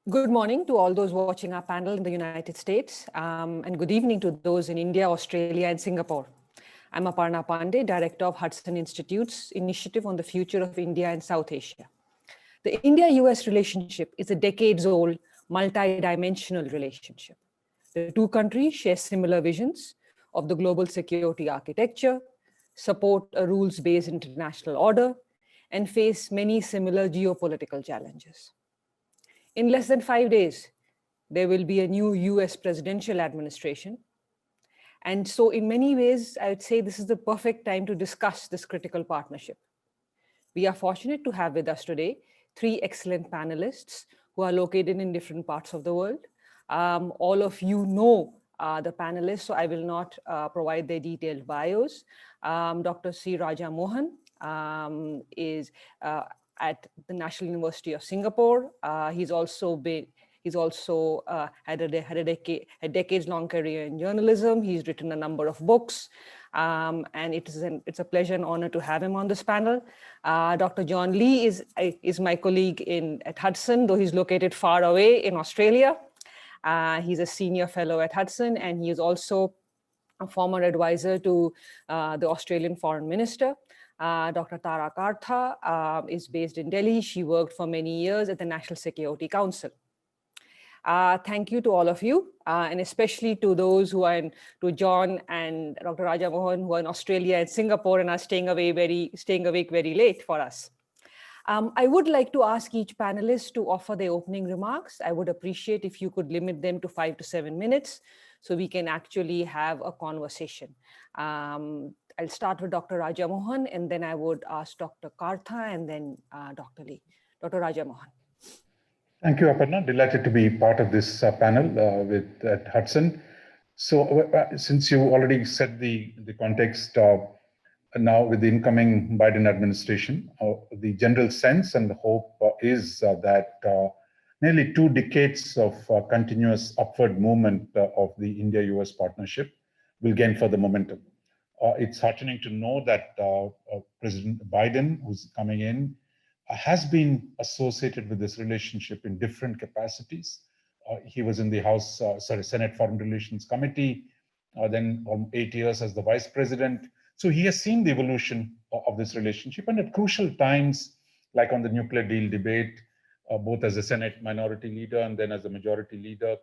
Good morning to all those watching our panel in the United States, and good evening to those in India, Australia, and Singapore. I'm Aparna Pande, Director of Hudson Institute's Initiative on the Future of India and South Asia. The India-U.S. relationship is a decades-old, multi-dimensional relationship. The two countries share similar visions of the global security architecture, support a rules-based international order, and face many similar geopolitical challenges. In less than 5 days, there will be a new US presidential administration. And so in many ways, I would say this is the perfect time to discuss this critical partnership. We are fortunate to have with us today 3 excellent panelists who are located in different parts of the world. All of you know the panelists, so I will not provide their detailed bios. Dr. C. Raja Mohan is at the National University of Singapore. He's also had a decades-long career in journalism. He's written a number of books, and it's a pleasure and honor to have him on this panel. Dr. John Lee is my colleague at Hudson, though he's located far away in Australia. He's a senior fellow at Hudson, and he is also a former advisor to the Australian Foreign Minister. Dr. Tara Kartha is based in Delhi. She worked for many years at the National Security Council. Thank you to all of you, and especially to those who are to John and Dr. Raja Mohan, who are in Australia and Singapore and are staying awake very late for us. I would like to ask each panelist to offer their opening remarks. I would appreciate if you could limit them to 5 to 7 minutes so we can actually have a conversation. I'll start with Dr. Raja Mohan, and then I would ask Dr. Kartha and then Dr. Lee. Dr. Raja Mohan. Thank you, Aparna. Delighted to be part of this panel at Hudson. So since you already set the context, now with the incoming Biden administration, the general sense and the hope is that nearly 2 decades of continuous upward movement of the India-US partnership will gain further momentum. It's heartening to know that President Biden, who's coming in, has been associated with this relationship in different capacities. He was in the Senate Foreign Relations Committee, then 8 years as the Vice President. So he has seen the evolution of this relationship, and at crucial times, like on the nuclear deal debate, both as a Senate minority leader and then as a majority leader,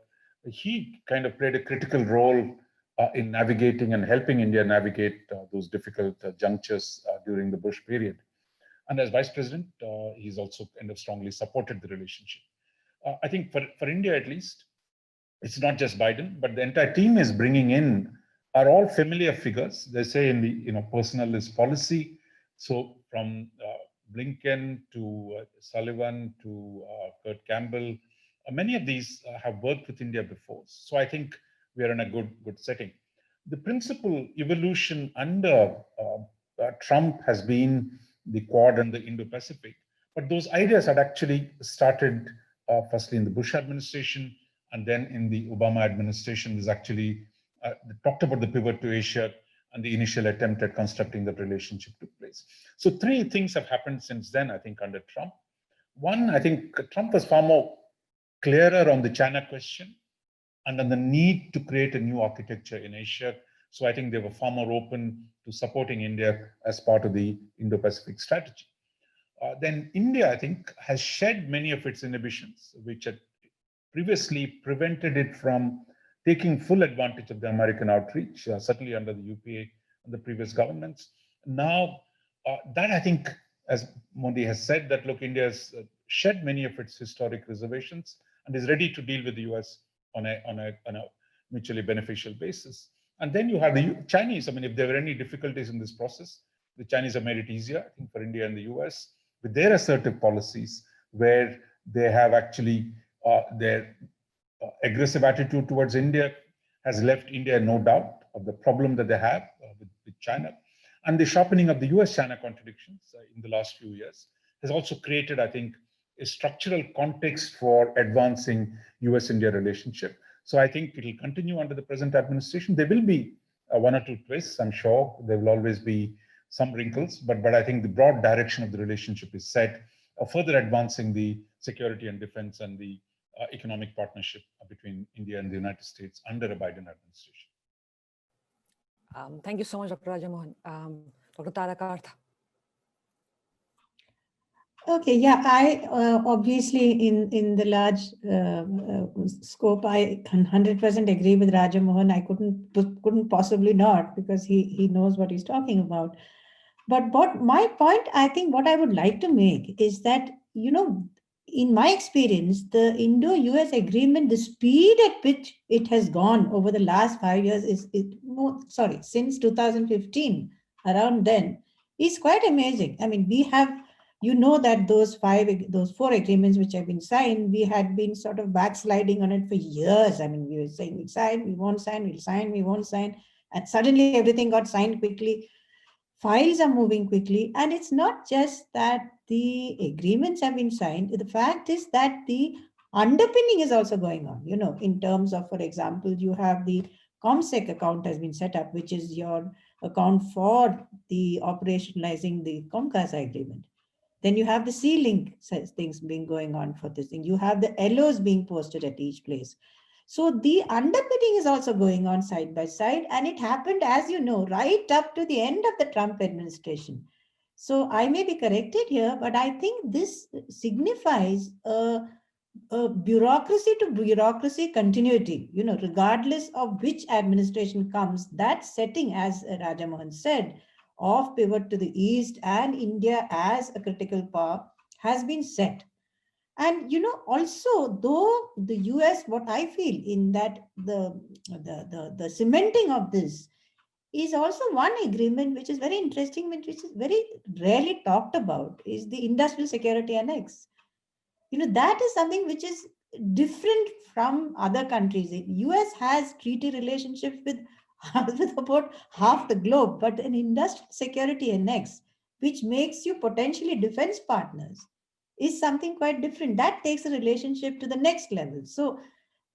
he kind of played a critical role in navigating and helping India navigate those difficult junctures during the Bush period. And as Vice President, he's also kind of strongly supported the relationship. I think for India at least, it's not just Biden, but the entire team is bringing in are all familiar figures. They say in the personal is policy. So from Blinken to Sullivan to Kurt Campbell, many of these have worked with India before. So I think we are in a good setting. The principal evolution under Trump has been the Quad and the Indo-Pacific, but those ideas had actually started firstly in the Bush administration, and then in the Obama administration. There's actually talked about the pivot to Asia, and the initial attempt at constructing that relationship took place. So 3 things have happened since then, I think, under Trump. One, I think Trump was far more clearer on the China question and on the need to create a new architecture in Asia. So I think they were far more open to supporting India as part of the Indo-Pacific strategy. Then India, I think, has shed many of its inhibitions, which had previously prevented it from taking full advantage of the American outreach, certainly under the UPA and the previous governments. Now, that I think, as Modi has said, that look, India has shed many of its historic reservations and is ready to deal with the US on a mutually beneficial basis. And then you have the Chinese. I mean, if there were any difficulties in this process, the Chinese have made it easier, I think, for India and the US with their assertive policies, where they have actually their aggressive attitude towards India has left India no doubt of the problem that they have with China. And the sharpening of the US-China contradictions in the last few years has also created, I think, a structural context for advancing US-India relationship. So I think it will continue under the present administration. There will be 1 or 2 twists, I'm sure. There will always be some wrinkles, but I think the broad direction of the relationship is set, further advancing the security and defense and the economic partnership between India and the United States under a Biden administration. Thank you so much, Dr. Rajamohan. Dr. Tara Kartha. Okay, yeah, I obviously in the large scope, I 100% agree with Rajamohan. I couldn't possibly not, because he knows what he's talking about. But my point, I think what I would like to make is that, you know, in my experience, the Indo-US agreement, the speed at which it has gone over the last 5 years since 2015, around then, is quite amazing. I mean, we have, you know, that those 4 agreements which have been signed, we had been sort of backsliding on it for years. I mean, we were saying we'll sign, we won't sign, we'll sign, we won't sign. And suddenly everything got signed quickly. Files are moving quickly. And it's not just that the agreements have been signed. The fact is that the underpinning is also going on, you know, in terms of, for example, you have the ComSec account has been set up, which is your account for the operationalizing the Comcasa agreement. Then you have the C-Link things being going on for this thing. You have the LOs being posted at each place. So the underpinning is also going on side by side. And it happened, as you know, right up to the end of the Trump administration. So I may be corrected here, but I think this signifies a bureaucracy to bureaucracy continuity, you know, regardless of which administration comes, that setting, as Rajamohan said, of pivot to the East and India as a critical power has been set. And, you know, also, though the US, what I feel in that the cementing of this is also one agreement, which is very interesting, which is very rarely talked about, is the Industrial Security Annex. You know, that is something which is different from other countries. The US has treaty relationships with about half the globe, but an Industrial Security Annex, which makes you potentially defense partners, is something quite different. That takes a relationship to the next level. So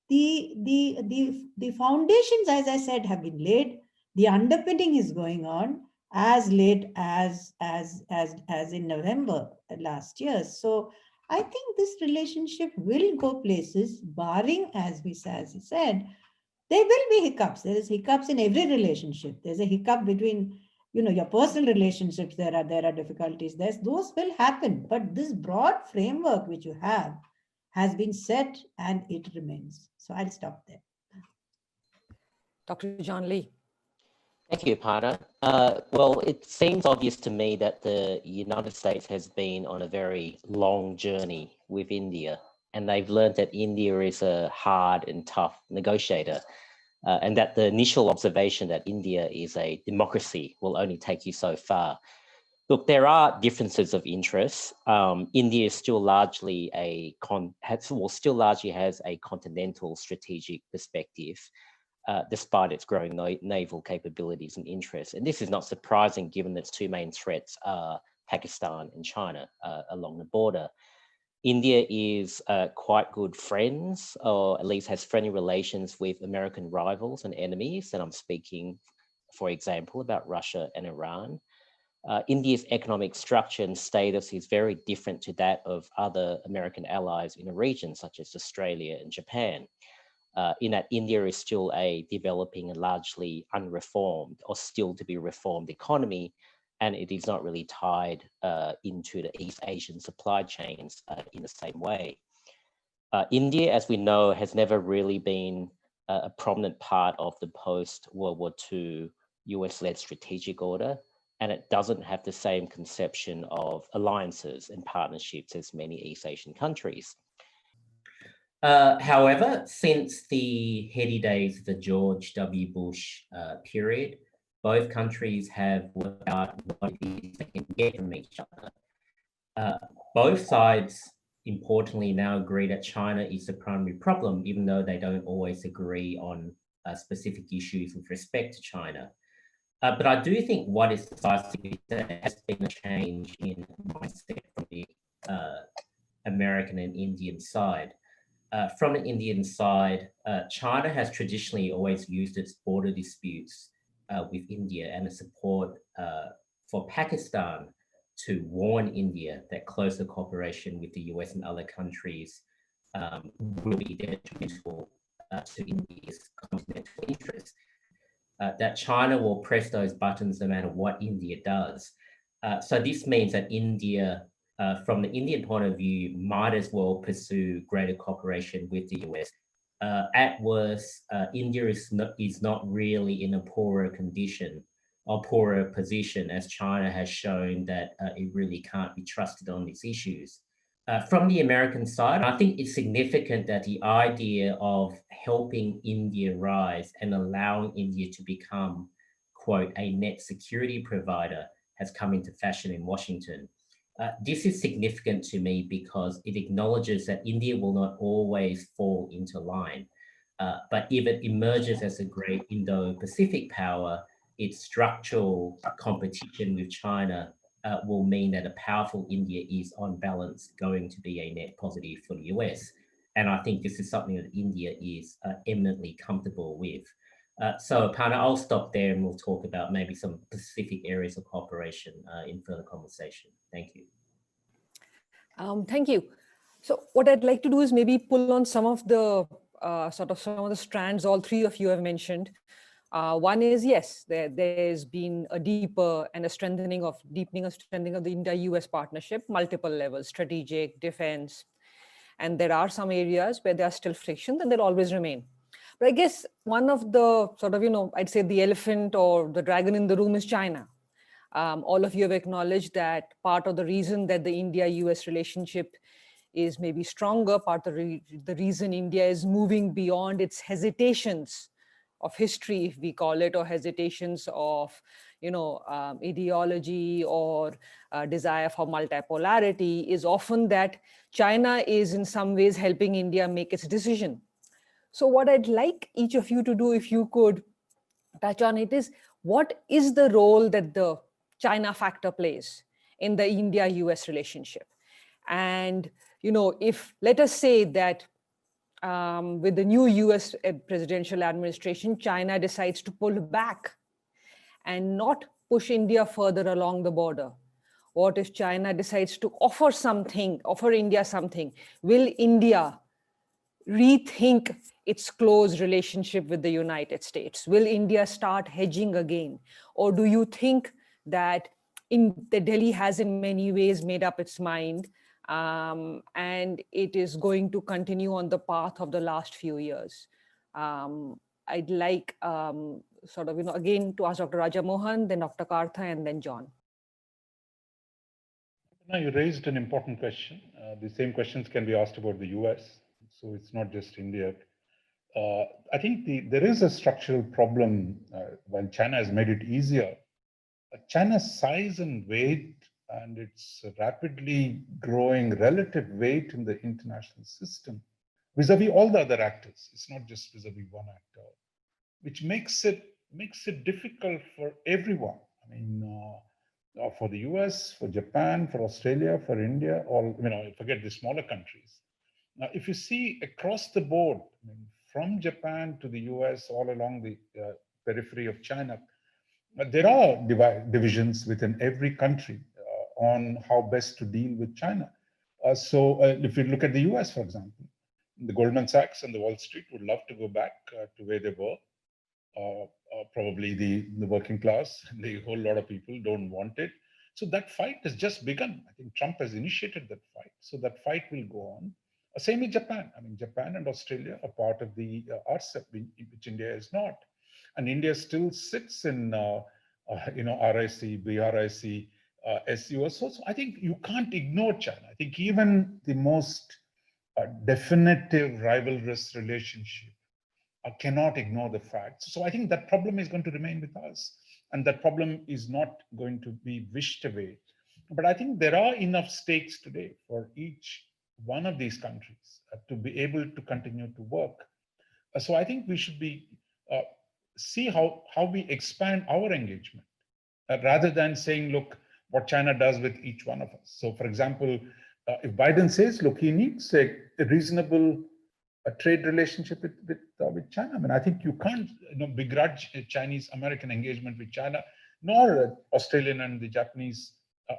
the foundations, as I said, have been laid. The underpinning is going on as late as in November last year. So I think this relationship will go places, barring, as he said, there will be hiccups. There is hiccups in every relationship. There's a hiccup between, you know, your personal relationships. There are difficulties. Those will happen. But this broad framework which you have has been set and it remains. So I'll stop there. Dr. John Lee. Thank you, Aparna. Well, it seems obvious to me that the United States has been on a very long journey with India, and they've learned that India is a hard and tough negotiator, and that the initial observation that India is a democracy will only take you so far. Look, there are differences of interest. India still largely has a continental strategic perspective, despite its growing naval capabilities and interests. And this is not surprising given that its 2 main threats are Pakistan and China along the border. India is quite good friends, or at least has friendly relations with American rivals and enemies. And I'm speaking, for example, about Russia and Iran. India's economic structure and status is very different to that of other American allies in the region, such as Australia and Japan. In that India is still a developing and largely unreformed or still to be reformed economy, and it is not really tied into the East Asian supply chains in the same way. India, as we know, has never really been a prominent part of the post-World War II US-led strategic order, and it doesn't have the same conception of alliances and partnerships as many East Asian countries. However, since the heady days of the George W. Bush period, both countries have worked out what it is they can get from each other. Both sides, importantly, now agree that China is the primary problem, even though they don't always agree on specific issues with respect to China. But I do think what is decisive is that there has been a change in mindset from the American and Indian side. From the Indian side, China has traditionally always used its border disputes with India and the support for Pakistan to warn India that closer cooperation with the US and other countries will be detrimental to India's continental interests. That China will press those buttons no matter what India does. So this means that India, from the Indian point of view, might as well pursue greater cooperation with the US. At worst, India is not really in a poorer condition or poorer position, as China has shown that it really can't be trusted on these issues. From the American side, I think it's significant that the idea of helping India rise and allowing India to become, quote, a net security provider has come into fashion in Washington. This is significant to me because it acknowledges that India will not always fall into line. But if it emerges as a great Indo-Pacific power, its structural competition with China will mean that a powerful India is on balance going to be a net positive for the US. And I think this is something that India is eminently comfortable with. So Aparna, I'll stop there and we'll talk about maybe some specific areas of cooperation in further conversation. Thank you. Thank you. So what I'd like to do is maybe pull on some of the some of the strands all three of you have mentioned. One is, yes, there's been a deepening and strengthening of the India-U.S. partnership, multiple levels, strategic, defense. And there are some areas where there are still frictions and they'll always remain. But I guess one of the I'd say the elephant or the dragon in the room is China. All of you have acknowledged that part of the reason that the India-U.S. relationship is maybe stronger, part of the reason India is moving beyond its hesitations of history, if we call it, or hesitations of, ideology or desire for multipolarity, is often that China is in some ways helping India make its decision. So what I'd like each of you to do, if you could touch on it, is what is the role that the China factor plays in the India-U.S. relationship? And, if, let us say that with the new US presidential administration, China decides to pull back and not push India further along the border. What if China decides to offer India something? Will India rethink its close relationship with the United States? Will India start hedging again? Or do you think that Delhi has in many ways made up its mind and it is going to continue on the path of the last few years? I'd like again to ask Dr. Raja Mohan, then Dr. Kartha, and then John. Now you raised an important question. The same questions can be asked about the US. So it's not just India. I think there is a structural problem while China has made it easier. China's size and weight and its rapidly growing relative weight in the international system vis-a-vis all the other actors. It's not just vis-a-vis one actor, which makes it difficult for everyone. I mean, for the US, for Japan, for Australia, for India, forget the smaller countries. Now, if you see across the board, from Japan to the US, all along the periphery of China, there are divisions within every country on how best to deal with China. So if you look at the US, for example, the Goldman Sachs and the Wall Street would love to go back to where they were. Probably the working class, the whole lot of people don't want it. So that fight has just begun. I think Trump has initiated that fight. So that fight will go on. Same with Japan. I mean, Japan and Australia are part of the RCEP, which India is not. And India still sits in, RIC, BRIC, SUO. So I think you can't ignore China. I think even the most definitive rivalrous relationship cannot ignore the facts. So I think that problem is going to remain with us. And that problem is not going to be wished away. But I think there are enough stakes today for each one of these countries to be able to continue to work. So I think we should see how we expand our engagement rather than saying, look, what China does with each one of us. So for example, if Biden says, look, he needs a reasonable trade relationship with China. I mean, I think you can't begrudge a Chinese-American engagement with China, nor Australian and the Japanese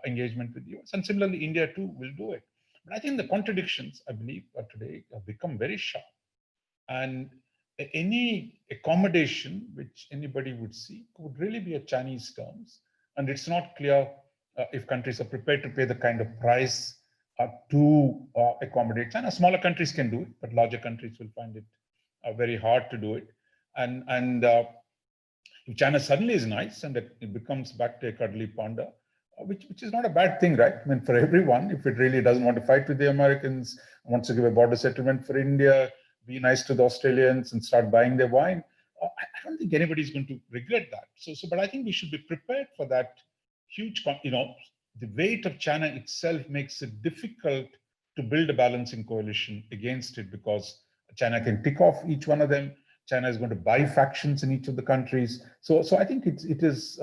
engagement with the US. And similarly, India too will do it. But I think the contradictions, I believe, today have become very sharp. And any accommodation which anybody would seek would really be at Chinese terms. And it's not clear if countries are prepared to pay the kind of price to accommodate China. Smaller countries can do it, but larger countries will find it very hard to do it. And if China suddenly is nice and it becomes back to a cuddly panda, which is not a bad thing, right? I mean, for everyone, if it really doesn't want to fight with the Americans, wants to give a border settlement for India, be nice to the Australians and start buying their wine, I don't think anybody's going to regret that. But I think we should be prepared for that huge, the weight of China itself makes it difficult to build a balancing coalition against it, because China can tick off each one of them. China is going to buy factions in each of the countries. So I think it is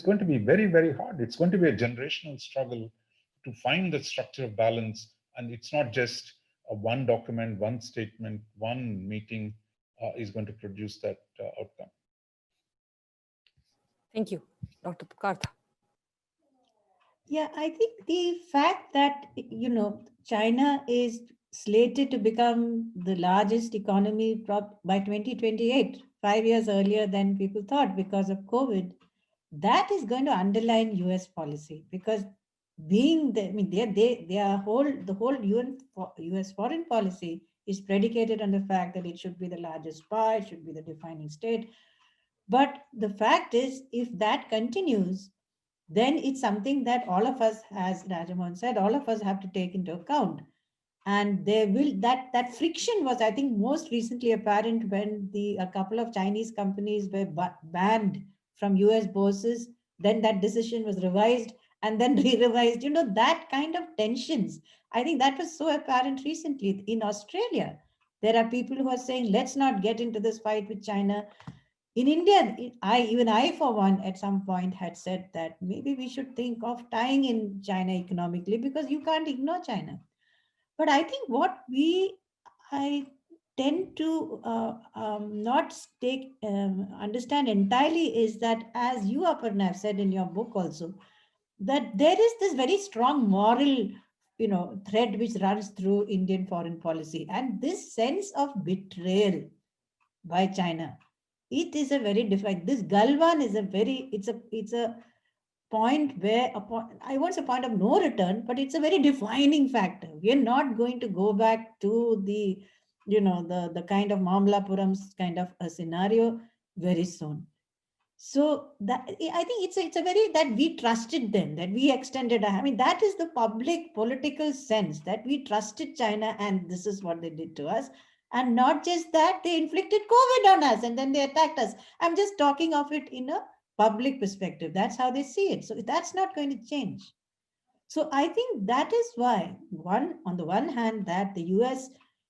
going to be very, very hard. It's going to be a generational struggle to find the structure of balance. And it's not just a one document, one statement, one meeting is going to produce that outcome. Thank you. Dr. Pukartha. Yeah, I think the fact that, China is slated to become the largest economy by 2028, 5 years earlier than people thought because of COVID, that is going to underline US policy, because the whole US foreign policy is predicated on the fact that it should be the largest power, it should be the defining state. But the fact is, if that continues, then it's something that all of us, as Rajamohan said, all of us have to take into account. And that friction was, I think, most recently apparent when a couple of Chinese companies were banned from US bourses. Then that decision was revised and then re-revised. That kind of tensions. I think that was so apparent recently in Australia. There are people who are saying, let's not get into this fight with China. In India, even I, for one, at some point had said that maybe we should think of tying in China economically, because you can't ignore China. But I think I tend to not understand entirely is that, as you, Aparna, have said in your book also, that there is this very strong moral thread which runs through Indian foreign policy, and this sense of betrayal by China. It is a very different. This Galwan is it's a point where I want a point of no return, but it's a very defining factor. We are not going to go back to the kind of Mamlapuram's kind of a scenario very soon. So that, I think it's a very, that we trusted them, that we extended. I mean, that is the public political sense, that we trusted China and this is what they did to us. And not just that, they inflicted COVID on us and then they attacked us. I'm just talking of it in a public perspective. That's how they see it. So that's not going to change. So I think that is why, on the one hand, that the US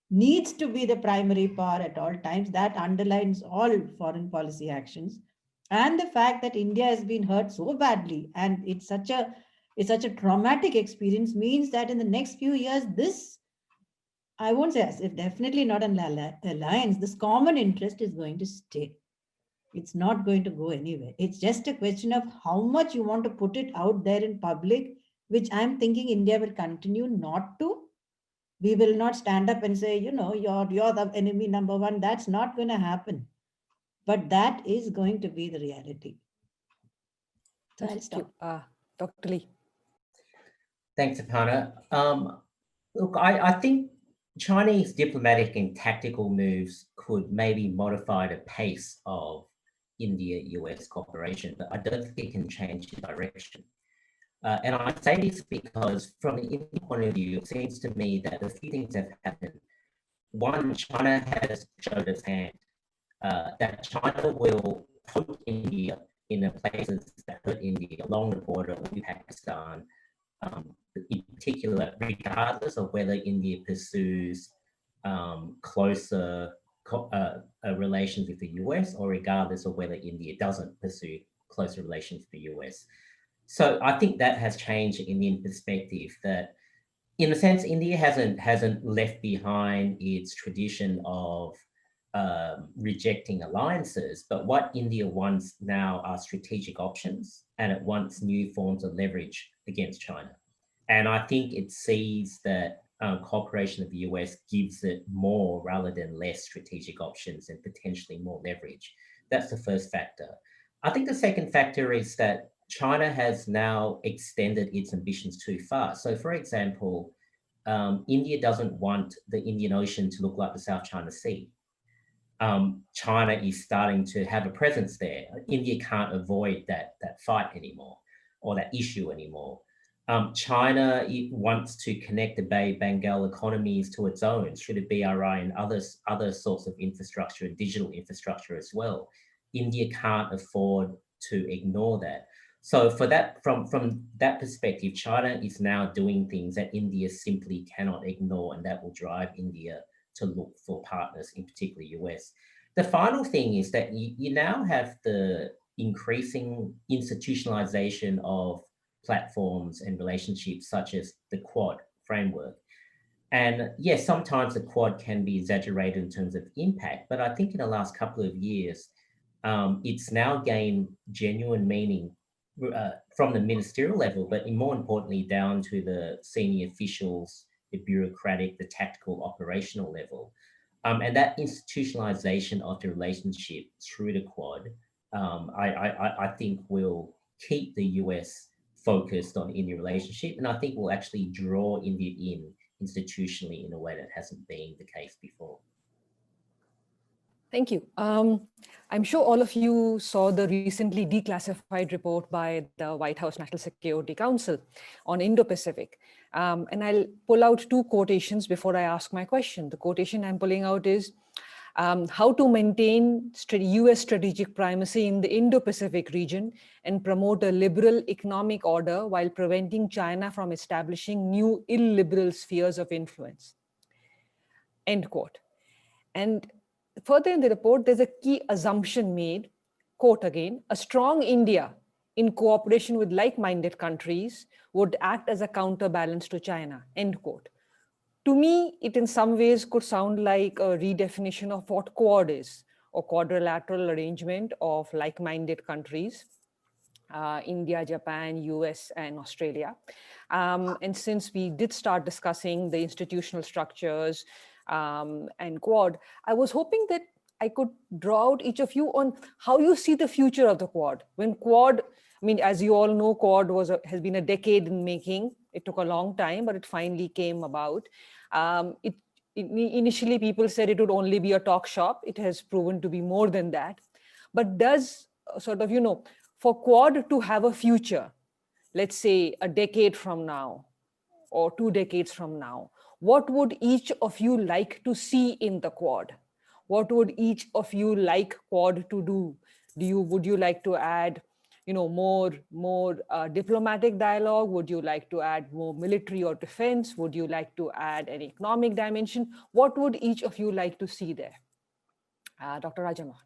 needs to be the primary power at all times. That underlines all foreign policy actions. And the fact that India has been hurt so badly and it's such a traumatic experience means that in the next few years, this, I won't say as if definitely not an alliance, this common interest is going to stay. It's not going to go anywhere. It's just a question of how much you want to put it out there in public, which I'm thinking India will continue not to. We will not stand up and say, you're the enemy number one. That's not going to happen. But that is going to be the reality. So I'll stop. Dr. Lee. Thanks, Aparna. Look, I think Chinese diplomatic and tactical moves could maybe modify the pace of India-US cooperation, but I don't think it can change the direction. And I say this because from the Indian point of view, it seems to me that a few things have happened. One, China has showed its hand, that China will poke India in the places that hurt India along the border with Pakistan, in particular, regardless of whether India pursues closer relations with the US, or regardless of whether India doesn't pursue closer relations with the US. So I think that has changed the Indian perspective, that in a sense, India hasn't left behind its tradition of rejecting alliances, but what India wants now are strategic options, and it wants new forms of leverage against China. And I think it sees that cooperation of the US gives it more rather than less strategic options and potentially more leverage. That's the first factor. I think the second factor is that China has now extended its ambitions too far. So for example, India doesn't want the Indian Ocean to look like the South China Sea. China is starting to have a presence there. India can't avoid that fight anymore or that issue anymore. China wants to connect the Bay Bengal economies to its own through the BRI and other sorts of infrastructure and digital infrastructure as well. India can't afford to ignore that. So for that, from that perspective, China is now doing things that India simply cannot ignore, and that will drive India to look for partners, in particular US. The final thing is that you now have the increasing institutionalization of platforms and relationships such as the Quad framework. And yes, sometimes the Quad can be exaggerated in terms of impact, but I think in the last couple of years, it's now gained genuine meaning from the ministerial level, but more importantly, down to the senior officials, the bureaucratic, the tactical, operational level. And that institutionalization of the relationship through the Quad, I think will keep the US focused on India relationship, and I think will actually draw India in institutionally in a way that hasn't been the case before. Thank you. I'm sure all of you saw the recently declassified report by the White House National Security Council on Indo-Pacific. And I'll pull out two quotations before I ask my question. The quotation I'm pulling out is, how to maintain US strategic primacy in the Indo-Pacific region and promote a liberal economic order while preventing China from establishing new illiberal spheres of influence. End quote. And further in the report, there's a key assumption made, quote again, a strong India in cooperation with like-minded countries would act as a counterbalance to China, end quote. To me, it in some ways could sound like a redefinition of what Quad is, or quadrilateral arrangement of like-minded countries, India, Japan, US, and Australia. And since we did start discussing the institutional structures and Quad, I was hoping that I could draw out each of you on how you see the future of the Quad. When Quad, I mean, as you all know, Quad has been a decade in making. It took a long time, but it finally came about. Initially, people said it would only be a talk shop. It has proven to be more than that. But does sort of, for Quad to have a future, let's say a decade from now or 2 decades from now, what would each of you like to see in the Quad? What would each of you like Quad to do? Would you like to add, more diplomatic dialogue? Would you like to add more military or defense? Would you like to add an economic dimension? What would each of you like to see there? Dr. Rajamohan.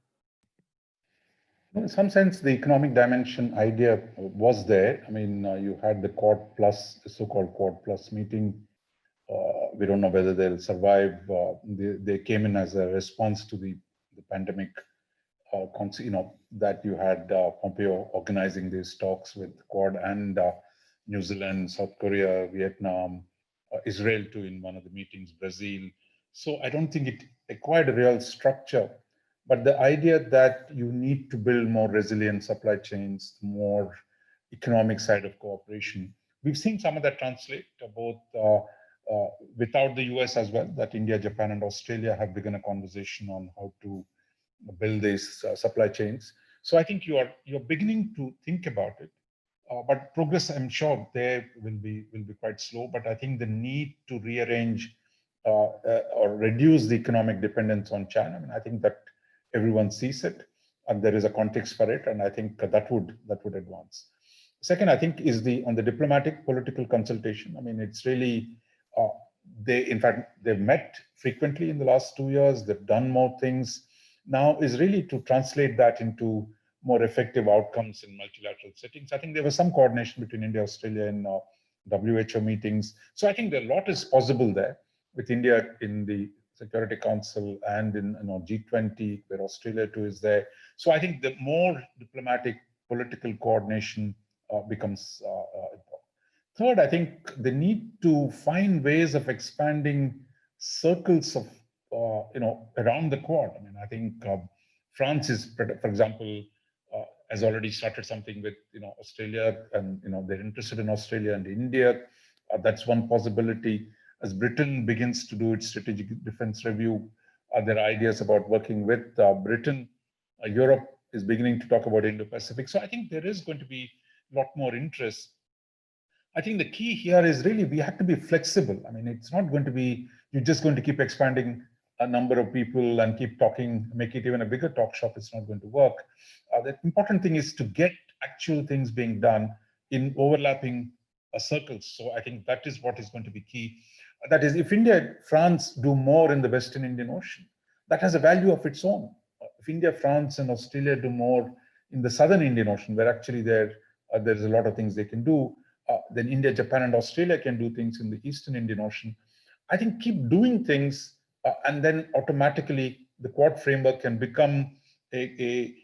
In some sense, the economic dimension idea was there. I mean, you had the Quad Plus, the so-called Quad Plus meeting. We don't know whether they'll survive. They came in as a response to the pandemic. That you had Pompeo organizing these talks with Quad and New Zealand, South Korea, Vietnam, Israel too in one of the meetings, Brazil. So I don't think it acquired a real structure, but the idea that you need to build more resilient supply chains, more economic side of cooperation. We've seen some of that translate both without the US as well, that India, Japan, and Australia have begun a conversation on how to build these supply chains. So I think you're beginning to think about it, but progress, I'm sure, there will be quite slow. But I think the need to rearrange or reduce the economic dependence on China, I mean, I think that everyone sees it, and there is a context for it, and I think that would advance. Second, I think, is on the diplomatic political consultation. I mean, it's really they've met frequently in the last 2 years. They've done more things. Now is really to translate that into more effective outcomes in multilateral settings. I think there was some coordination between India, Australia, and WHO meetings. So I think a lot is possible there with India in the Security Council and in G20, where Australia too is there. So I think the more diplomatic political coordination becomes important. Third, I think they need to find ways of expanding circles of, around the Quad. I mean, I think France is, for example, has already started something with, Australia, and, they're interested in Australia and India. That's one possibility. As Britain begins to do its strategic defense review, there are ideas about working with Britain. Europe is beginning to talk about Indo-Pacific. So I think there is going to be a lot more interest. I think the key here is really we have to be flexible. I mean, it's not going to be, you're just going to keep expanding a number of people and keep talking, make it even a bigger talk shop. It's not going to work. The important thing is to get actual things being done in overlapping circles. So I think that is what is going to be key. That is, if India, France do more in the Western Indian Ocean, that has a value of its own. If India, France, and Australia do more in the Southern Indian Ocean, where actually there's a lot of things they can do, then India, Japan, and Australia can do things in the Eastern Indian Ocean. I think keep doing things, and then automatically the Quad framework can become a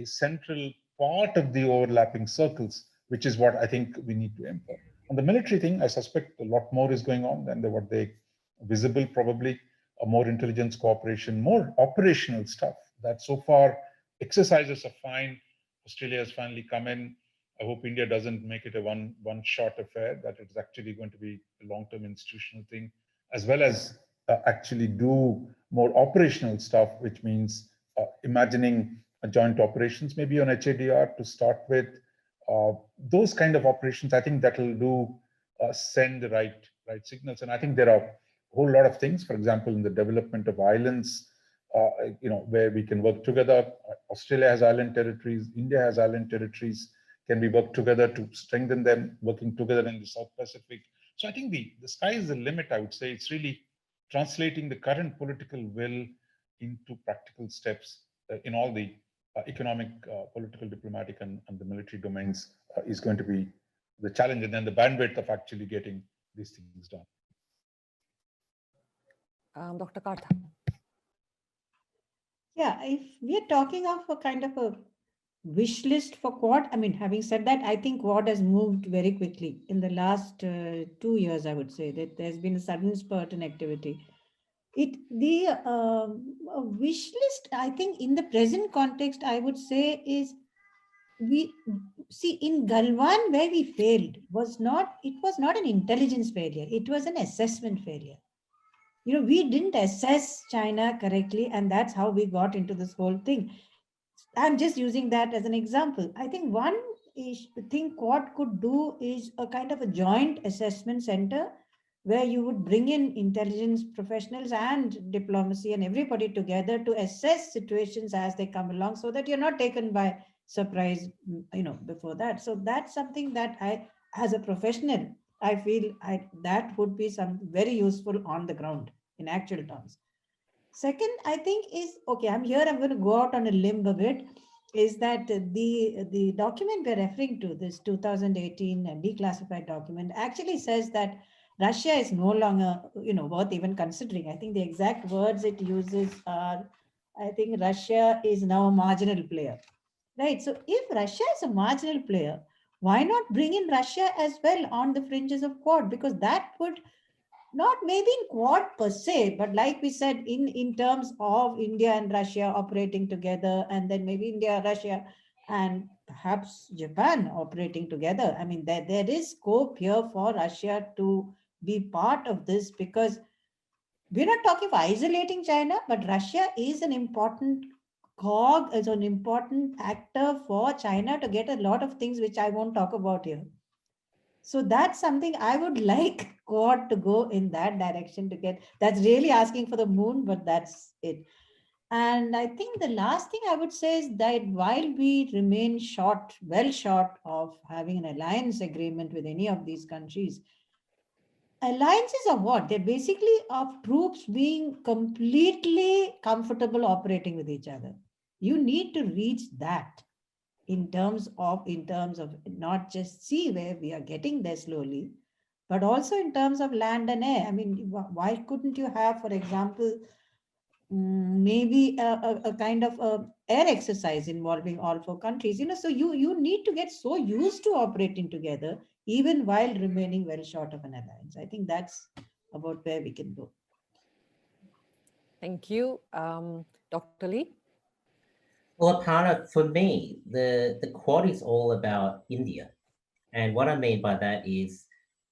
central part of the overlapping circles, which is what I think we need to aim for. On the military thing, I suspect a lot more is going on than what they visible, probably more intelligence cooperation, more operational stuff. That so far exercises are fine. Australia has finally come in. I hope India doesn't make it a one-shot affair, that it's actually going to be a long-term institutional thing, as well as actually do more operational stuff, which means imagining a joint operations, maybe on HADR to start with. Those kind of operations, I think that will do send the right signals. And I think there are a whole lot of things, for example, in the development of islands, where we can work together. Australia has island territories, India has island territories. Can we work together to strengthen them, working together in the South Pacific? So I think the sky is the limit, I would say. It's really translating the current political will into practical steps in all the economic, political, diplomatic, and the military domains is going to be the challenge, and then the bandwidth of actually getting these things done. Dr. Kartha. Yeah, if we are talking of a kind of a wish list for Quad, I mean, having said that, I think Quad has moved very quickly in the last 2 years. I would say that there's been a sudden spurt in activity. The wish list, I think, in the present context, I would say is we see in Galwan where we failed was not an intelligence failure. It was an assessment failure. We didn't assess China correctly, and that's how we got into this whole thing. I'm just using that as an example. I think one thing Quad could do is a kind of a joint assessment center where you would bring in intelligence professionals and diplomacy and everybody together to assess situations as they come along, so that you're not taken by surprise, before that. So that's something that I, as a professional, I feel that would be something very useful on the ground in actual terms. Second, I think is, okay, I'm going to go out on a limb a bit, is that the document we're referring to, this 2018 declassified document, actually says that Russia is no longer, worth even considering. I think the exact words it uses are, I think Russia is now a marginal player, right? So if Russia is a marginal player, why not bring in Russia as well on the fringes of Quad? Because that would not maybe in Quad per se, but like we said, in terms of India and Russia operating together, and then maybe India, Russia, and perhaps Japan operating together. I mean, there is scope here for Russia to be part of this, because we're not talking of isolating China, but Russia is an important cog, is an important actor for China to get a lot of things which I won't talk about here. So that's something I would like Quad to go in that direction to get. That's really asking for the moon, but that's it. And I think the last thing I would say is that while we remain well short of having an alliance agreement with any of these countries, alliances are what? They're basically of troops being completely comfortable operating with each other. You need to reach that in terms of not just sea, where we are getting there slowly, but also in terms of land and air. I mean, why couldn't you have, for example, maybe a kind of a air exercise involving all four countries. So you need to get so used to operating together, even while remaining well short of an alliance. I think that's about where we can go. Thank you. Dr. Lee? Well, Aparna, for me, the Quad is all about India. And what I mean by that is,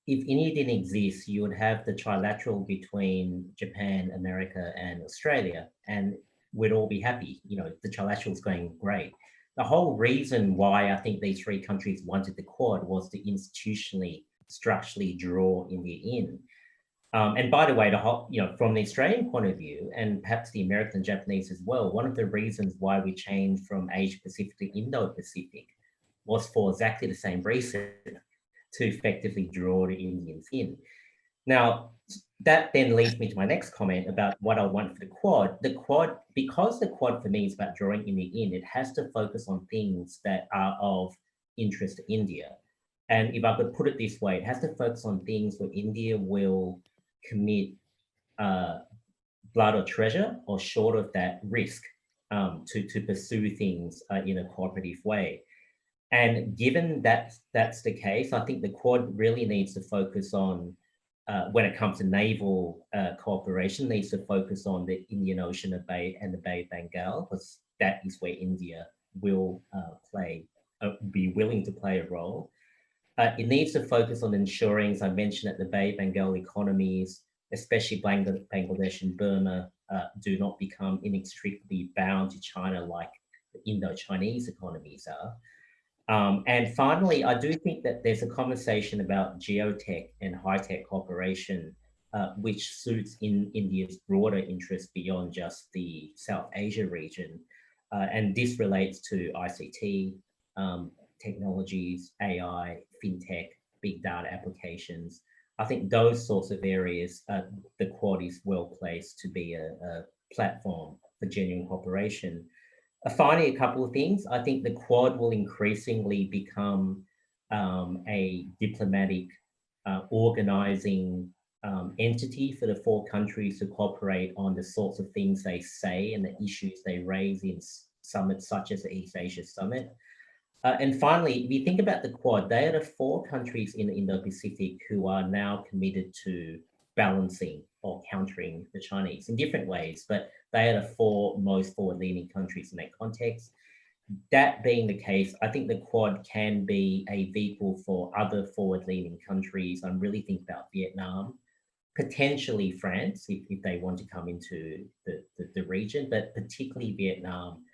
if India didn't exist, you would have the trilateral between Japan, America, and Australia, and we'd all be happy. The trilateral is going great. The whole reason why I think these three countries wanted the Quad was to institutionally, structurally draw India in. And by the way, from the Australian point of view, and perhaps the American and Japanese as well, one of the reasons why we changed from Asia Pacific to Indo-Pacific was for exactly the same reason, to effectively draw the Indians in. Now, that then leads me to my next comment about what I want for the Quad. Because the Quad for me is about drawing India in, it has to focus on things that are of interest to India. And if I could put it this way, it has to focus on things where India will commit blood or treasure, or short of that, risk to pursue things in a cooperative way. And given that that's the case, I think the Quad really needs to focus on, when it comes to naval cooperation, needs to focus on the Indian Ocean and the Bay of Bengal, because that is where India will be willing to play a role. It needs to focus on ensuring, as I mentioned, that the Bay of Bengal economies, especially Bangladesh and Burma, do not become inextricably bound to China like the Indo-Chinese economies are. And finally, I do think that there's a conversation about geotech and high-tech cooperation, which suits India's broader interests beyond just the South Asia region. And this relates to ICT, technologies, AI, fintech, big data applications. I think those sorts of areas, the Quad is well placed to be a platform for genuine cooperation. Finally, a couple of things. I think the Quad will increasingly become a diplomatic organizing entity for the four countries to cooperate on the sorts of things they say and the issues they raise in summits such as the East Asia Summit. And finally, if you think about the Quad, they are the four countries in the Indo-Pacific who are now committed to balancing or countering the Chinese in different ways, but they are the four most forward-leaning countries in that context. That being the case, I think the Quad can be a vehicle for other forward-leaning countries. I'm really thinking about Vietnam, potentially France, if they want to come into the region, but particularly Vietnam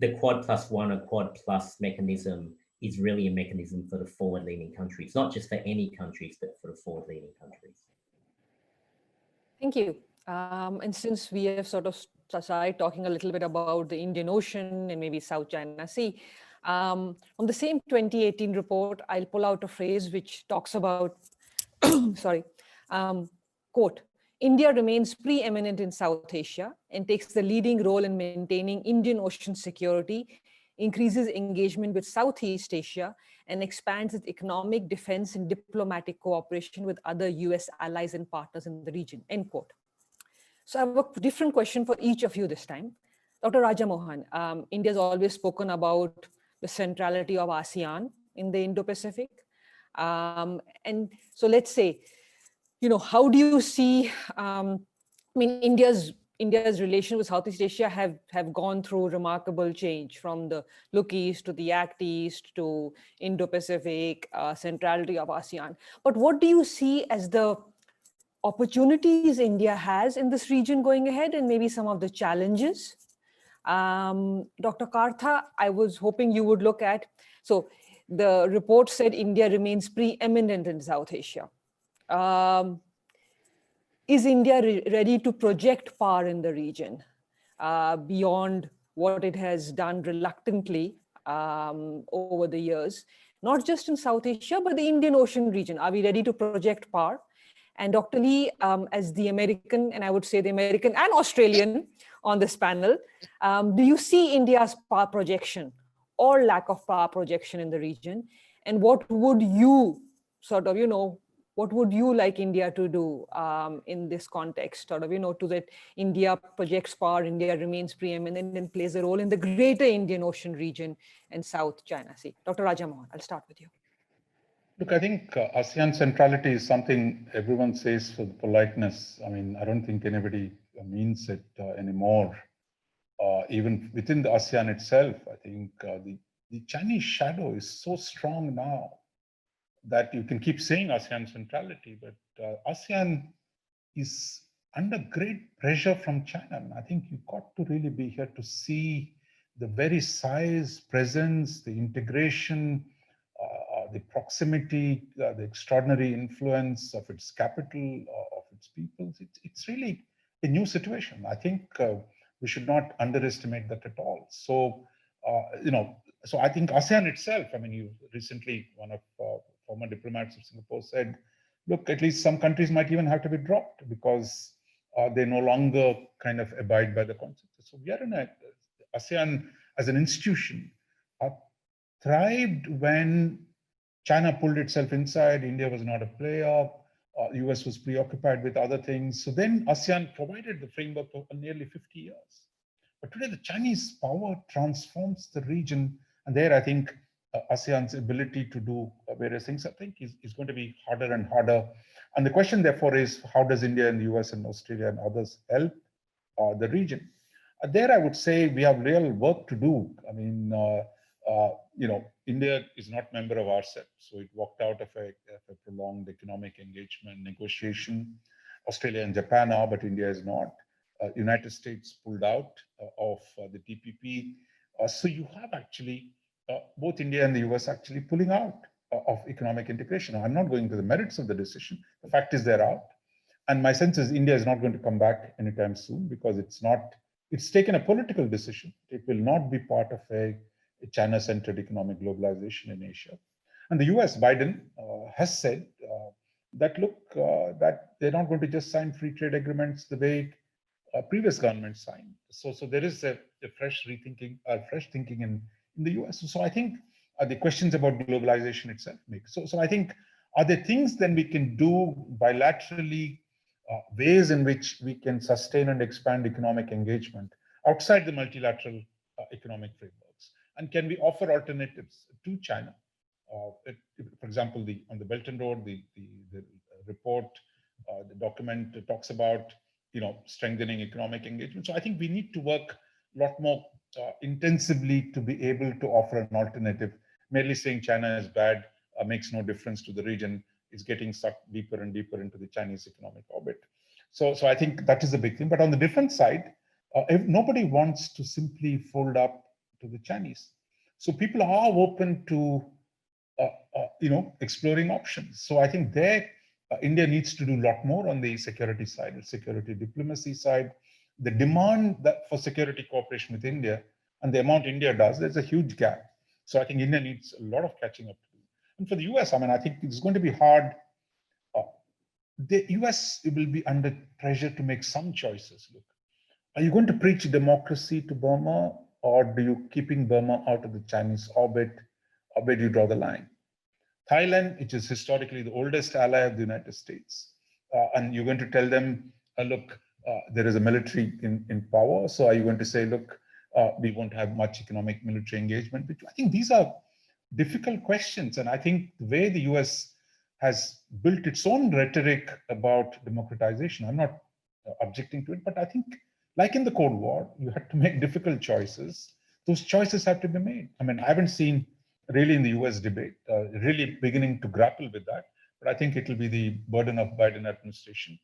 the Quad plus one or Quad plus mechanism is really a mechanism for the forward-leaning countries, not just for any countries, but for the forward-leaning countries. Thank you. And since we have sort of started talking a little bit about the Indian Ocean and maybe South China Sea, on the same 2018 report, I'll pull out a phrase which talks about, quote, India remains preeminent in South Asia and takes the leading role in maintaining Indian Ocean security, increases engagement with Southeast Asia, and expands its economic, defense, and diplomatic cooperation with other US allies and partners in the region, end quote. So I have a different question for each of you this time. Dr. Raja Mohan, India's always spoken about the centrality of ASEAN in the Indo-Pacific. And so let's say, how do you see, India's relation with Southeast Asia have gone through remarkable change, from the Look East to the Act East to Indo-Pacific, centrality of ASEAN. But what do you see as the opportunities India has in this region going ahead, and maybe some of the challenges? Dr. Kartha, I was hoping you would look at, so the report said India remains preeminent in South Asia. Is India ready to project power in the region beyond what it has done reluctantly over the years, not just in South Asia, but the Indian Ocean region? Are we ready to project power? And Dr. Lee, as the American, and I would say the American and Australian on this panel, do you see India's power projection or lack of power projection in the region? And what would you sort of, what would you like India to do in this context? Sort of, to that India projects power, India remains preeminent and plays a role in the greater Indian Ocean region and South China Sea. Dr. Rajamohan, I'll start with you. Look, I think ASEAN centrality is something everyone says for the politeness. I mean, I don't think anybody means it anymore. Even within the ASEAN itself, I think the Chinese shadow is so strong now that you can keep saying ASEAN centrality, but ASEAN is under great pressure from China. And I think you've got to really be here to see the very size, presence, the integration, the proximity, the extraordinary influence of its capital, of its peoples. It's really a new situation. I think we should not underestimate that at all. So, so I think ASEAN itself, I mean, you recently, one of former diplomats of Singapore said, look, at least some countries might even have to be dropped because they no longer kind of abide by the consensus. So we are in ASEAN as an institution thrived when China pulled itself inside, India was not a player, US was preoccupied with other things. So then ASEAN provided the framework for nearly 50 years. But today the Chinese power transforms the region. And there I think ASEAN's ability to do various things, I think is going to be harder and harder. And the question therefore is, how does India and the US and Australia and others help the region? There I would say we have real work to do. I mean, India is not member of RCEP, so it walked out of a prolonged economic engagement negotiation. Australia and Japan are, but India is not. United States pulled out of the TPP. So you have actually both India and the US actually pulling out of economic integration. I'm not going to the merits of the decision. The fact is they're out. And my sense is India is not going to come back anytime soon because it's taken a political decision. It will not be part of a China-centered economic globalization in Asia. And the US, Biden, has said that, look, that they're not going to just sign free trade agreements the way previous governments signed. So there is a fresh rethinking, fresh thinking in the US. So I think the questions about globalization itself make. So I think, are there things then we can do bilaterally, ways in which we can sustain and expand economic engagement outside the multilateral economic frameworks? And can we offer alternatives to China? For example, on the Belt and Road, the report, the document talks about strengthening economic engagement. So I think we need to work a lot more intensively to be able to offer an alternative. Merely saying China is bad makes no difference to the region. It's getting sucked deeper and deeper into the Chinese economic orbit. So I think that is the big thing. But on the different side, if nobody wants to simply fold up to the Chinese. So people are open to, exploring options. So I think there, India needs to do a lot more on the security side, the security diplomacy side. The demand for security cooperation with India and the amount India does, there's a huge gap. So I think India needs a lot of catching up to do. And for the US, I mean, I think it's going to be hard. The US will be under pressure to make some choices. Look, are you going to preach democracy to Burma, or do you keeping Burma out of the Chinese orbit, or where do you draw the line? Thailand, which is historically the oldest ally of the United States, and you're going to tell them, look, there is a military in power, so are you going to say, look, we won't have much economic military engagement? I think these are difficult questions, and I think the way the US has built its own rhetoric about democratization, I'm not objecting to it, but I think like in the Cold War, you had to make difficult choices. Those choices have to be made. I mean, I haven't seen really in the US debate, really beginning to grapple with that, but I think it will be the burden of Biden administration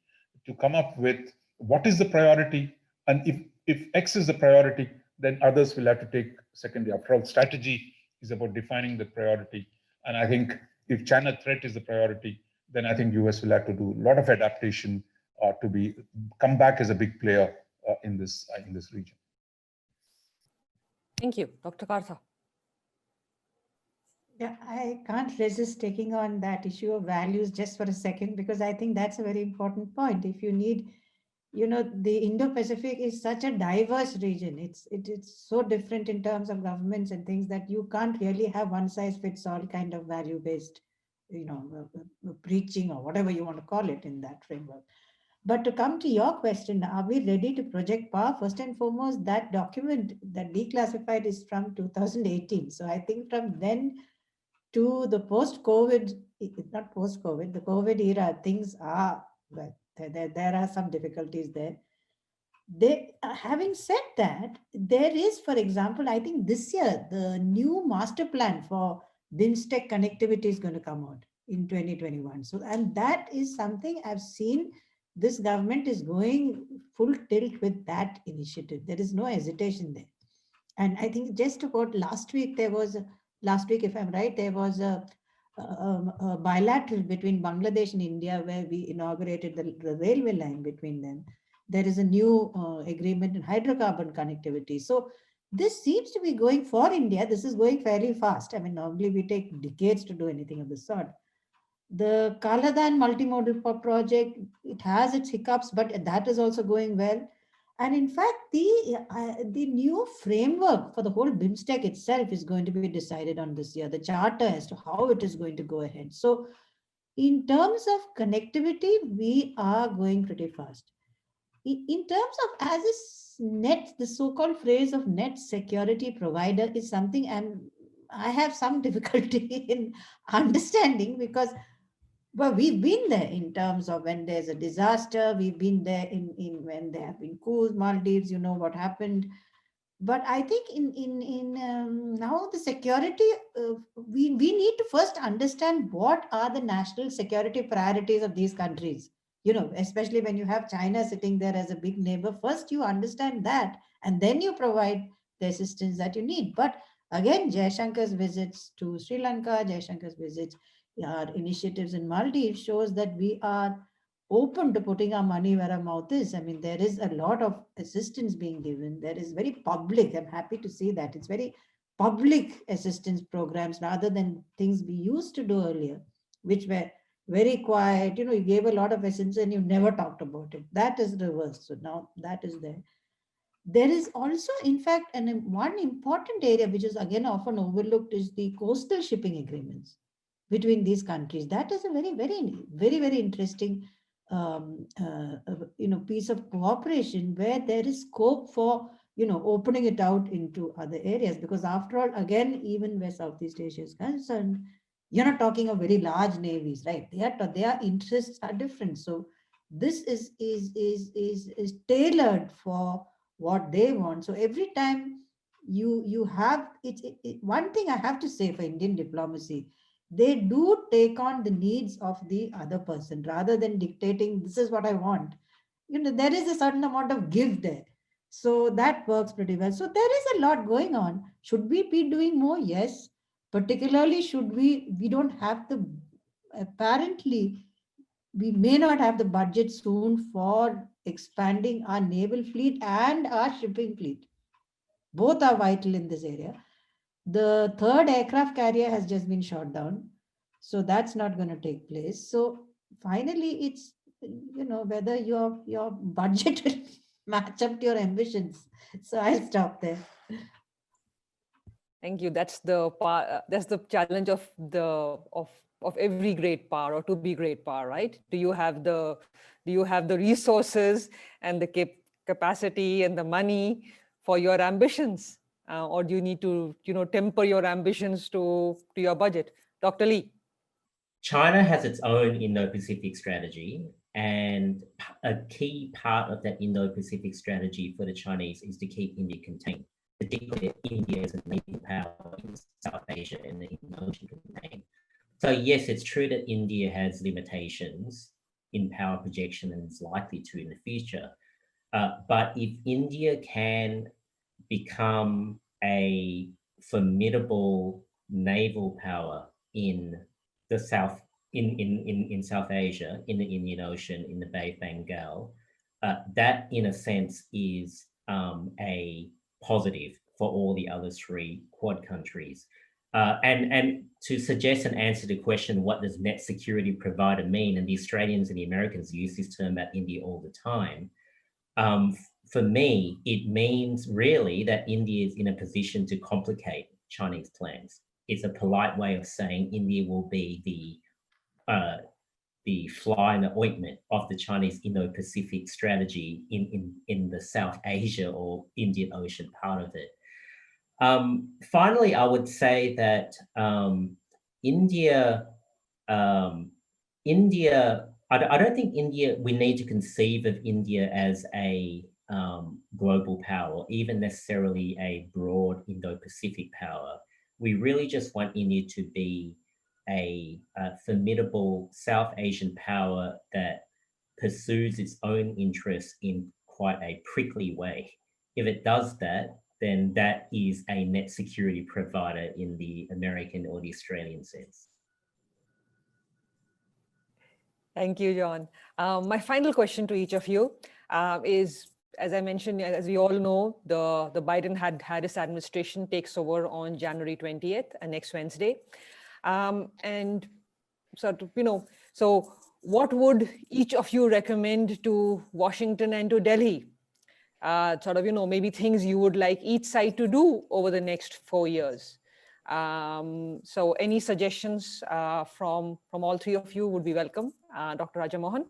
to come up with what is the priority, and if X is the priority, then others will have to take secondary. After all, strategy is about defining the priority. And I think if China threat is the priority, then I think US will have to do a lot of adaptation to come back as a big player in this region. Thank you. Dr. Kartha. Yeah, I can't resist taking on that issue of values just for a second, because I think that's a very important point. If you need, the Indo-Pacific is such a diverse region. It's so different in terms of governments and things that you can't really have one size fits all kind of value-based preaching or whatever you want to call it in that framework. But to come to your question, are we ready to project power? First and foremost, that document that declassified is from 2018. So I think from then to the post-COVID, not post-COVID, the COVID era, things are, well, there are some difficulties there. Having said that, there is, for example, I think this year, the new master plan for BIMSTEC connectivity is going to come out in 2021. So, and that is something I've seen this government is going full tilt with that initiative. There is no hesitation there. And I think just about last week, if I'm right, there was a bilateral between Bangladesh and India where we inaugurated the railway line between them. There is a new agreement in hydrocarbon connectivity. So this seems to be going for India. This is going fairly fast. I mean, normally we take decades to do anything of the sort. The Kaladan multimodal project, it has its hiccups, but that is also going well. And in fact, the new framework for the whole BIMSTEC itself is going to be decided on this year, the charter as to how it is going to go ahead. So in terms of connectivity, we are going pretty fast. In terms of as a net, the so-called phrase of net security provider is something I have some difficulty in understanding, because but we've been there in terms of when there's a disaster, we've been there in when there have been coups, Maldives, you know what happened. But I think in now the security, we need to first understand what are the national security priorities of these countries. Especially when you have China sitting there as a big neighbor, first you understand that, and then you provide the assistance that you need. But again, Jayashankar's visits to Sri Lanka, Jayashankar's visits, our initiatives in Maldives shows that we are open to putting our money where our mouth is. I mean, there is a lot of assistance being given. There is very public, I'm happy to see that. It's very public assistance programs rather than things we used to do earlier, which were very quiet. You gave a lot of assistance and you never talked about it. That is reversed. So now that is there. There is also, in fact, one important area which is again often overlooked is the coastal shipping agreements between these countries. That is a very, very, very, very interesting piece of cooperation where there is scope for, opening it out into other areas. Because after all, again, even where Southeast Asia is concerned, you're not talking of very large navies, right? Their interests are different. So this is tailored for what they want. So every time you have one thing I have to say for Indian diplomacy, they do take on the needs of the other person rather than dictating, this is what I want. There is a certain amount of give there. So that works pretty well. So there is a lot going on. Should we be doing more? Yes. Particularly we don't have apparently, we may not have the budget soon for expanding our naval fleet and our shipping fleet. Both are vital in this area. The third aircraft carrier has just been shot down. So that's not going to take place. So finally, it's, whether your budget will match up to your ambitions. So I'll stop there. Thank you. That's the challenge of every great power or to be great power, right? Do you have the resources and the capacity and the money for your ambitions? Or do you need to, temper your ambitions to your budget? Dr. Lee. China has its own Indo-Pacific strategy, and a key part of that Indo-Pacific strategy for the Chinese is to keep India contained, particularly India as a naval power in South Asia and the Indian Ocean contained. So yes, it's true that India has limitations in power projection and is likely to in the future. But if India can become a formidable naval power in the South, in South Asia, in the Indian Ocean, in the Bay of Bengal, that in a sense is a positive for all the other three Quad countries. And to suggest and answer the question, what does net security provider mean? And the Australians and the Americans use this term about India all the time. For me, it means really that India is in a position to complicate Chinese plans. It's a polite way of saying India will be the the fly in the ointment of the Chinese Indo-Pacific strategy in the South Asia or Indian Ocean part of it. Finally, I would say that India, I don't think India, we need to conceive of India as a global power, even necessarily a broad Indo-Pacific power. We really just want India to be a formidable South Asian power that pursues its own interests in quite a prickly way. If it does that, then that is a net security provider in the American or the Australian sense. Thank you, John. My final question to each of you is, as I mentioned, as we all know, the Biden-Harris administration takes over on January 20th, next Wednesday. And sort of, so what would each of you recommend to Washington and to Delhi? Sort of, maybe things you would like each side to do over the next 4 years. So any suggestions from all three of you would be welcome. Dr. Raja Mohan?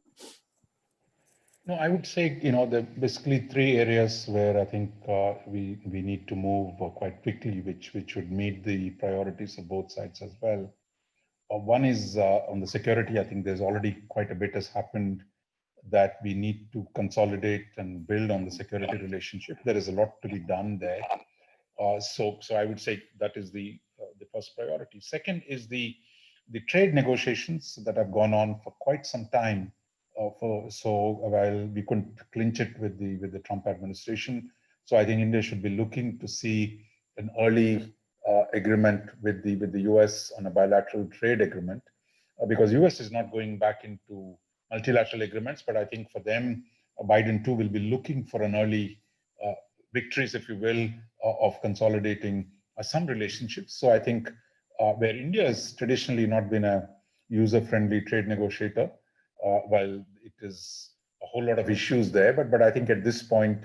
No, I would say, there are basically three areas where I think we need to move quite quickly, which would meet the priorities of both sides as well. One is on the security. I think there's already quite a bit has happened that we need to consolidate and build on the security relationship. There is a lot to be done there. So I would say that is the first priority. Second is the trade negotiations that have gone on for quite some time. While we couldn't clinch it with the Trump administration, so I think India should be looking to see an early agreement with the U.S. on a bilateral trade agreement, because U.S. is not going back into multilateral agreements, but I think for them, Biden too will be looking for an early victories, if you will, of consolidating some relationships. So I think where India has traditionally not been a user-friendly trade negotiator, while it is a whole lot of issues there, but I think at this point,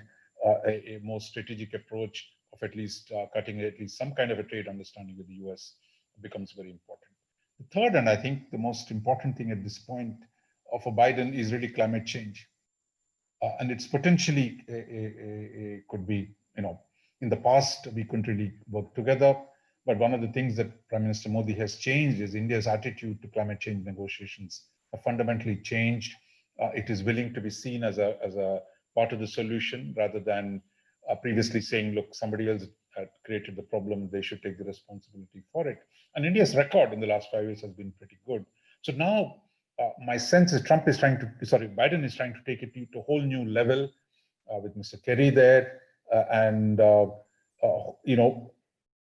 a more strategic approach of at least cutting at least some kind of a trade understanding with the US becomes very important. The third, and I think the most important thing at this point for Biden is really climate change. And it's potentially could be, in the past, we couldn't really work together. But one of the things that Prime Minister Modi has changed is India's attitude to climate change negotiations have fundamentally changed. It is willing to be seen as a part of the solution rather than previously saying, look, somebody else had created the problem, they should take the responsibility for it. And India's record in the last 5 years has been pretty good. So now my sense is Biden is trying to take it to a whole new level with Mr. Kerry there.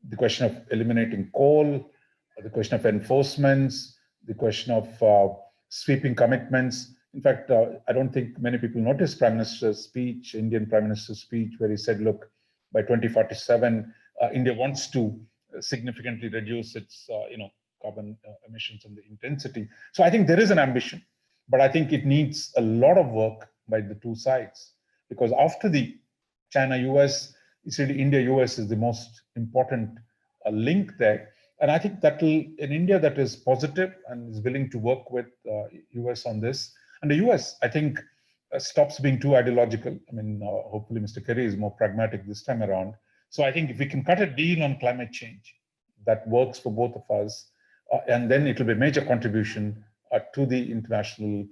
The question of eliminating coal, the question of enforcements, the question of sweeping commitments. In fact, I don't think many people noticed Indian Prime Minister's speech, where he said, look, by 2047, India wants to significantly reduce its carbon emissions and the intensity. So I think there is an ambition, but I think it needs a lot of work by the two sides, because after the China-US, it's really India-US is the most important link there. And I think that an India that is positive and is willing to work with US on this, and the US, I think, stops being too ideological. I mean, hopefully Mr. Kerry is more pragmatic this time around. So I think if we can cut a deal on climate change that works for both of us, and then it will be a major contribution to the international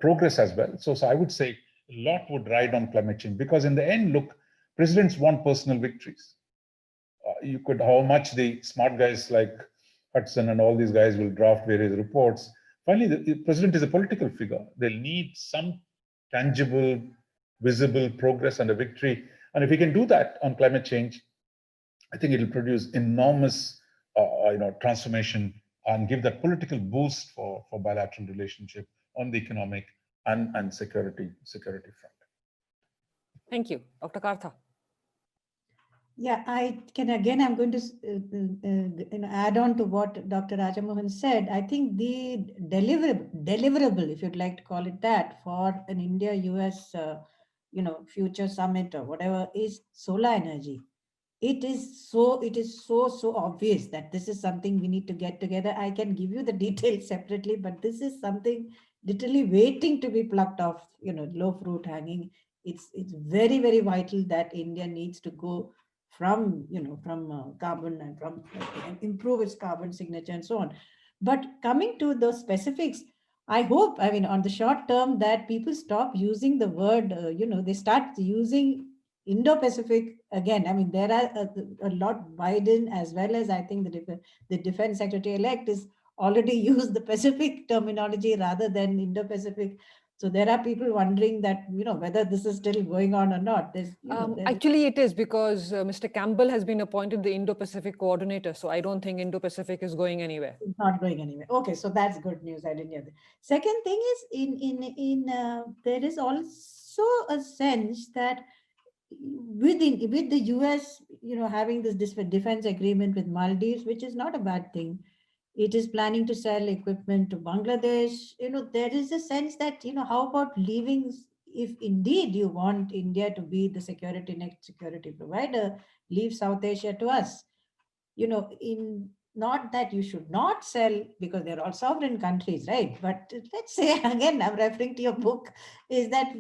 progress as well. So I would say a lot would ride on climate change, because in the end, look, presidents want personal victories. You could, how much the smart guys like Hudson and all these guys will draft various reports. Finally, the president is a political figure. They'll need some tangible, visible progress and a victory. And if we can do that on climate change, I think it'll produce enormous transformation and give that political boost for bilateral relationship on the economic and security front. Thank you. Dr. Kartha. Yeah, I'm going to add on to what Dr. Rajamohan said. I think the deliverable, if you'd like to call it that, for an India-US, future summit or whatever, is solar energy. it is so obvious that this is something we need to get together. I can give you the details separately, but this is something literally waiting to be plucked off, low fruit hanging. It's very, very vital that India needs to go from, from carbon and from improve its carbon signature and so on. But coming to the specifics, I hope, I mean, on the short term, that people stop using the word, they start using Indo-Pacific again. I mean, there are a lot. Biden, as well as I think the defense secretary-elect, is already used the Pacific terminology rather than Indo-Pacific. So there are people wondering that, whether this is still going on or not. Actually, it is, because Mr. Campbell has been appointed the Indo-Pacific coordinator. So I don't think Indo-Pacific is going anywhere. It's not going anywhere. Okay, so that's good news. I didn't hear that. Second thing is, there is also a sense that with the US, having this defense agreement with Maldives, which is not a bad thing. It is planning to sell equipment to Bangladesh. There is a sense that, how about leaving, if indeed you want India to be the next security provider, leave South Asia to us. In not that you should not sell, because they're all sovereign countries, right? But let's say, again, I'm referring to your book, is that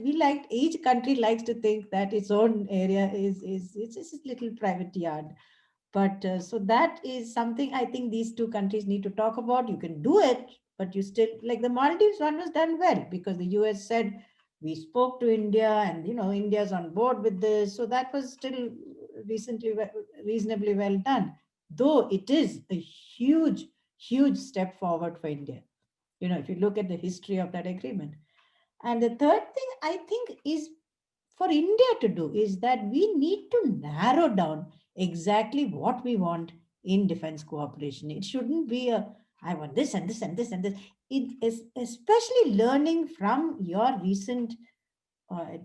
each country likes to think that its own area is it's a little private yard. But so that is something I think these two countries need to talk about. You can do it, but you still, like the Maldives one was done well, because the US said, we spoke to India, and India's on board with this. So that was still reasonably well done, though it is a huge step forward for India, if you look at the history of that agreement. And the third thing I think is for India to do is that we need to narrow down exactly what we want in defense cooperation. It shouldn't be I want this and this and this and this. It is especially learning from your recent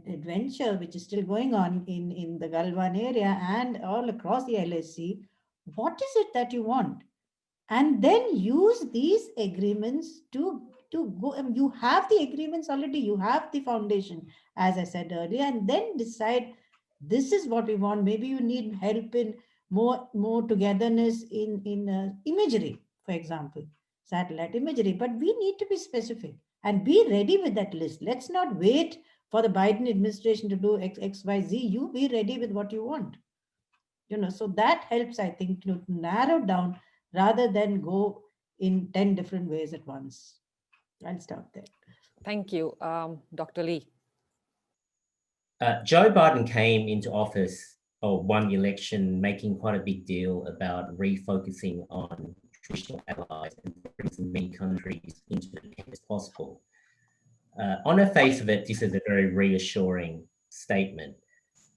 adventure, which is still going on in the Galwan area and all across the LAC. What is it that you want? And then use these agreements to go. You have the agreements already, you have the foundation, as I said earlier, and then decide, this is what we want. Maybe you need help in more togetherness in imagery, for example, satellite imagery. But we need to be specific and be ready with that list. Let's not wait for the Biden administration to do XYZ. You be ready with what you want. So that helps, I think, to narrow down rather than go in 10 different ways at once. I'll stop there. Thank you. Dr. Lee. Joe Biden came into office or won the election making quite a big deal about refocusing on traditional allies and bringing as many countries into the tent as possible. On the face of it, this is a very reassuring statement.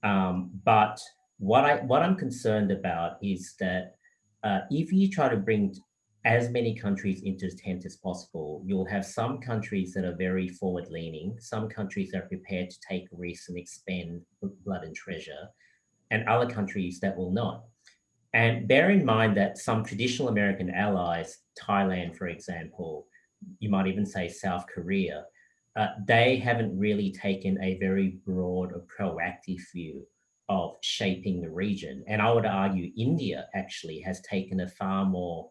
But what I'm concerned about is that if you try to bring as many countries into the tent as possible, you'll have some countries that are very forward-leaning, some countries that are prepared to take risks and expend blood and treasure, and other countries that will not. And bear in mind that some traditional American allies, Thailand, for example, you might even say South Korea, they haven't really taken a very broad or proactive view of shaping the region. And I would argue India actually has taken a far more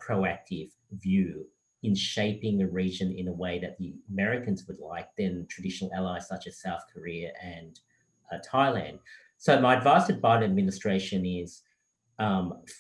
proactive view in shaping the region in a way that the Americans would like than traditional allies such as South Korea and Thailand. So my advice to the Biden administration is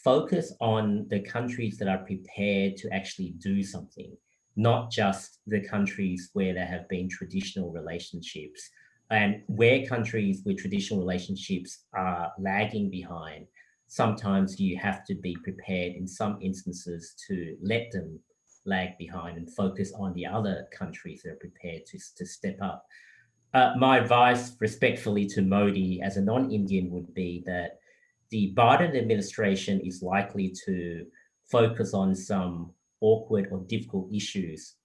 focus on the countries that are prepared to actually do something, not just the countries where there have been traditional relationships. And where countries with traditional relationships are lagging behind, sometimes you have to be prepared in some instances to let them lag behind and focus on the other countries that are prepared to step up. My advice respectfully to Modi as a non-Indian would be that the Biden administration is likely to focus on some awkward or difficult issues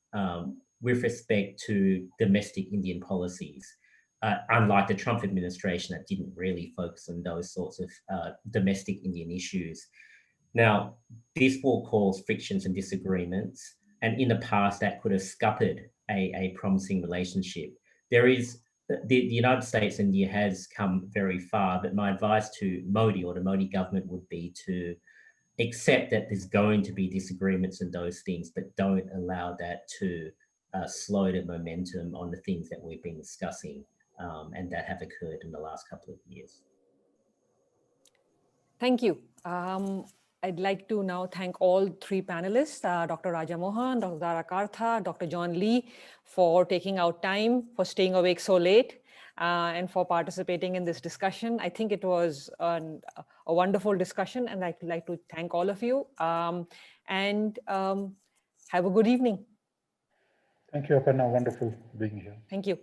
with respect to domestic Indian policies. Unlike the Trump administration that didn't really focus on those sorts of domestic Indian issues. Now, this will cause frictions and disagreements, and in the past that could have scuppered a promising relationship. There is the United States and India has come very far, but my advice to Modi or the Modi government would be to accept that there's going to be disagreements and those things, but don't allow that to slow the momentum on the things that we've been discussing and that have occurred in the last couple of years. Thank you. I'd like to now thank all three panelists, Dr. Raja Mohan, Dr. Dara Kartha, Dr. John Lee, for taking out time, for staying awake so late, and for participating in this discussion. I think it was a wonderful discussion, and I'd like to thank all of you. And have a good evening. Thank you, Aparna. Wonderful being here. Thank you.